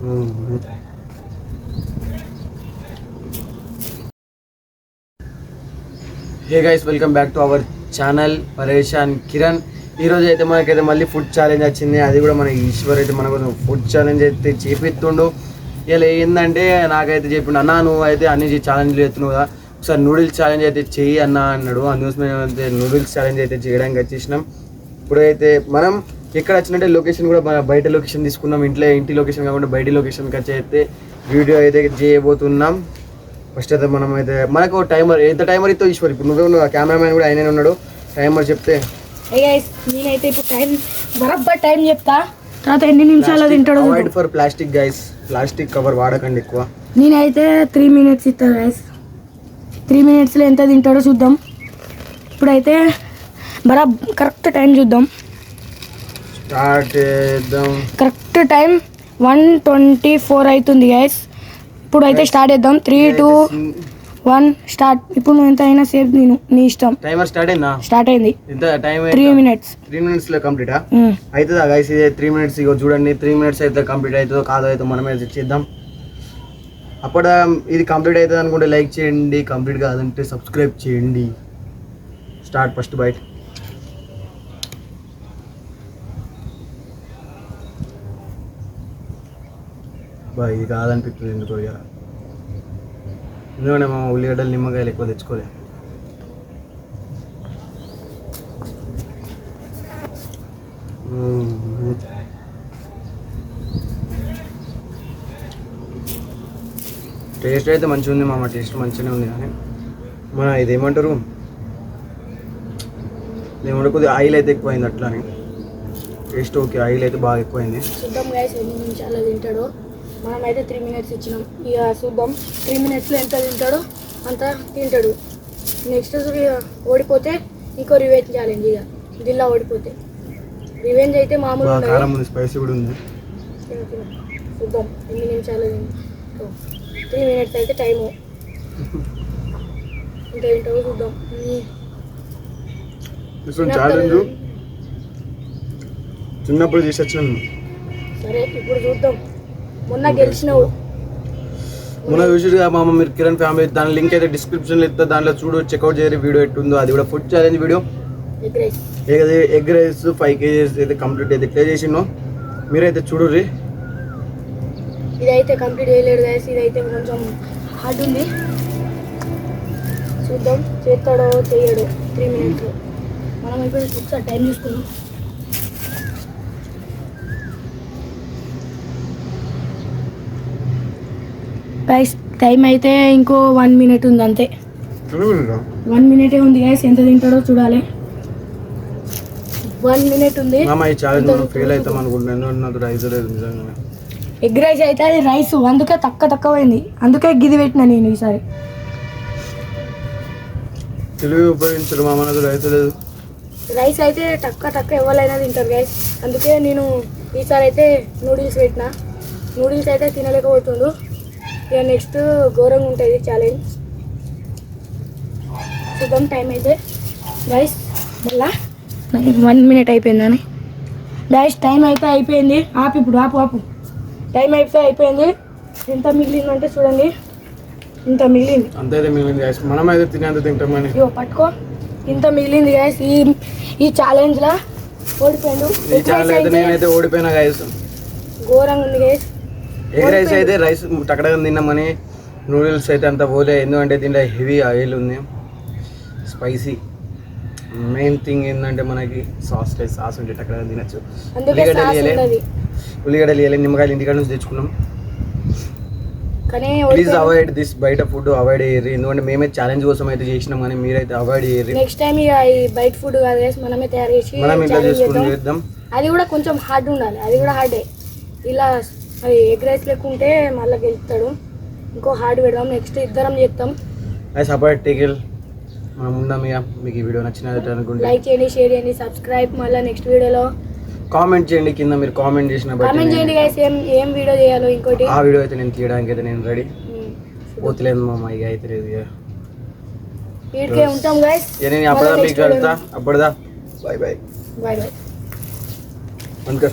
Hey guys, welcome back to our channel పరేషాన్ కిరణ్. ఈరోజు అయితే మనకైతే మళ్ళీ ఫుడ్ ఛాలెంజ్ వచ్చింది. అది కూడా మన ఈశ్వర్ అయితే మనకు ఫుడ్ ఛాలెంజ్ అయితే చేపిస్తుండు. ఇలా ఏంటంటే నాకైతే చెప్పిండు, అన్న నువ్వు అయితే అన్ని ఛాలెంజ్లు చేస్తున్నావు కదా, ఒకసారి నూడిల్స్ ఛాలెంజ్ అయితే చెయ్యి అన్న అన్నాడు. అందుకోసం మేము అయితే నూడిల్స్ ఛాలెంజ్ అయితే చేయడానికి వచ్చేసినాం. ఇప్పుడైతే మనం ఎక్కడ వచ్చినట్టే లొకేషన్ కూడా బయట లొకేషన్ తీసుకున్నాం. ఇంటి లొకేషన్ కాకుండా బయట లొకేషన్కి వచ్చి అయితే వీడియో అయితే చేయబోతున్నాం. ఫస్ట్ అయితే మనం అయితే మనకు టైమర్, ఎంత టైమర్ ఇస్తావు ఈశ్వర్? ఇప్పుడు నువ్వే ఉన్నావు, కెమెరామ్యాన్ కూడా ఆయనే ఉన్నాడు. టైమర్ చెప్తే నేనైతే ఇప్పుడు బరాబర్ టైం చెప్తా, తర్వాత ఎన్ని నిమిషాలు తింటాడు. Avoid for plastic guys, plastic cover వాడకండి ఎక్కువ. నేనైతే 3 minutes ఇస్తాను గైస్. 3 minutesలో ఎంత తింటాడో చూద్దాం. ఇప్పుడైతే కరెక్ట్ టైం చూద్దాం. స్టార్ట్ చేద్దాం. కరెక్ట్ టైం 1:24 అవుతుంది గైస్. ఇప్పుడు అయితే స్టార్ట్ చేద్దాం. 3, 2, 1 స్టార్ట్. ఇప్పుడు నువ్వు ఎంత అయినా సేపు నీ ఇష్టం. టైమర్ స్టార్ట్ అయిందా? స్టార్ట్ అయింది. ఎంత టైం? 3 minutes. 3 minutes లో కంప్లీటా అవుతుందా గైస్? ఇదే 3 minutes. ఇగో చూడండి, 3 minutes అయితే కంప్లీట్ అవుతుందో కాదో అయితే మనమే చేద్దాం. అప్పుడు ఇది కంప్లీట్ అవుతుంది అనుకుంటే లైక్ చేయండి, కంప్లీట్ కాదంటే సబ్స్క్రైబ్ చేయండి. స్టార్ట్. First byte. బాయ్ ఇది కాదనిపిస్తుంది ఎందుకో. ఎందుకంటే మా ఉల్లిగడ్డలు నిమ్మకాయలు ఎక్కువ తెచ్చుకోలే. టేస్ట్ అయితే మంచిగా ఉంది మామ, టేస్ట్ మంచిగానే ఉంది. కానీ మన ఇదేమంటారు కొద్దిగా ఆయిల్ అయితే ఎక్కువైంది అట్లా అని. టేస్ట్ ఓకే, ఆయిల్ అయితే బాగా ఎక్కువైంది. చూద్దాం గైస్ ఎన్ని నిమిషాలు తింటాడో. మనం అయితే 3 minutes ఇచ్చినాం. ఇక చూద్దాం 3 minutesలో ఎంత తింటాడో అంత తింటాడు. నెక్స్ట్ ఓడిపోతే ఇంకో రివెంజ్ ఛాలెంజ్. ఇక దిల్లా ఓడిపోతే రివెంజ్ అయితే మామూలుగా కారం ఉంది, స్పైసీ కూడా ఉంది. చూద్దాం ఎన్ని నిమిషాలు 3 minutes అయితే టైము. ఎంత తింటావో చూద్దాం. ఛాలెంజ్ చిన్నప్పుడు తీసుకొచ్చినాను. సరే ఇప్పుడు చూద్దాం. మొన్న గెలిచినావు, మొన్న చూసిగా మామ మీరు కిరణ్ ఫ్యామిలీ. దాని లింక్ అయితే డిస్క్రిప్షన్లో ఇస్తా, దాంట్లో చూడు, చెక్అవుట్ చేయరు. వీడియో ఎట్టుందో అది కూడా food challenge video. Egg rice 5 kgs అయితే కంప్లీట్ అయితే క్లియర్ చేసినో, మీరైతే చూడుర్రి. ఇదైతే కంప్లీట్ చేయలేడు గైస్, ఇదైతే కొంచెం హార్డ్ ఉంది. చూద్దాం చేస్తాడో చేయడు. 3 minutes మనం ఇప్పుడు ఒకసారి టైం చూసుకున్నాం. గైస్ టైం అయితే ఇంకో 1 minute ఉంది అంతే. 1 minute ఉంది గైస్. ఎంత తింటాడో చూడాలి. 1 minute ఉంది. ఈ ఛాలెంజ్ మనం ఫెయిల్ అవుతాం అనుకుంటున్నాను. రైస్ లేదు నిజంగా. ఎగ్ రైస్ అయితే అది రైస్ అందుకే తక్కువ అయింది, అందుకే గిది పెట్టినా నేను ఈసారి. తెలివి ఉపయోగించడం మామ, నాకు రైస్ లేదు. రైస్ అయితే తక్కువ ఎవరైనా తింటారు గైస్, అందుకే నేను ఈసారి అయితే నూడిల్స్ పెట్టిన. నూడిల్స్ అయితే తినలేకపోతుండు. ఇక నెక్స్ట్ ఘోరంగా ఉంటుంది ఛాలెంజ్. చూద్దాం టైం అయితే గైస్. మళ్ళా 1 minute అయిపోయిందని గైస్. టైం అయితే అయిపోయింది. ఇప్పుడు ఆపు. టైం అయితే అయిపోయింది. ఎంత మిగిలిందంటే చూడండి, ఇంత మిగిలింది. అంతైతే మిగిలింది గైస్. మనం అయితే తినేంత తింటామని. పట్టుకో, ఇంత మిగిలింది గైస్. ఈ ఛాలెంజ్లో ఓడిపోయాడు. ఈ ఛాలెంజ్ అయితే నేనైతే ఓడిపోయినా గైస్. ఘోరంగా ఉంది గైస్. ఎగ్ రైస్ అయితే రైస్ టకటగా తిన్నామని, నూడిల్స్ అయితే అంత పోలే. ఎందుకంటే దీంట్లో హెవీ ఆయిల్ ఉంది, స్పైసీ. మెయిన్ థింగ్ ఏంటంటే మనకి సాస్ ఉంటే టకటగా తినచ్చు. ఉల్లిగడ్డలు వేయలే, నిమ్మకాయలు ఇంటికాడ నుంచి తెచ్చుకున్నాం. Please avoid this. బయట ఫుడ్ అవాయిడ్ చేయరు, ఎందుకంటే మేమే ఛాలెంజ్ కోసం అయితే చేసినాం, కానీ మీరైతే అవాయిడ్ చేయరు. నెక్స్ట్ టైం ఇక ఈ బయట ఫుడ్ కాదు, మనమే తయారు చేసి మనం ఇంట్లో చేసుకుని చేద్దాం. అది కూడా కొంచెం హార్డ్ ఉండాలి, అది కూడా హార్డే. ఇలా అది ఎగ్ రైస్ లేకుంటే మళ్ళీ గెలుస్తాడు. ఇంకో హార్డ్ పెడదాం. నెక్స్ట్ ఇద్దరం చేస్తాం. I support tackle. మనం ఉన్నాం. ఇక మీకు ఈ వీడియో నచ్చినట్టు అనుకుంటే లైక్ చేయండి, షేర్ చేయండి, సబ్స్క్రైబ్. మళ్ళీ నెక్స్ట్ వీడియోలో కామెంట్ చేయండి. కింద మీరు కామెంట్ చేసిన కామెంట్ చేయండి గైస్, ఏం వీడియో చేయాలో. ఇంకోటి ఆ వీడియో అయితే నేను తీయడానికి అయితే నేను రెడీ. పోతలేదు మామ, ఇక అయితే లేదు. వీడికే ఉంటాం గైస్. నేను అప్పటిదా మీకు వెళ్తా. అప్పటిదా బాయ్ బాయ్. Bye bye. అందుకే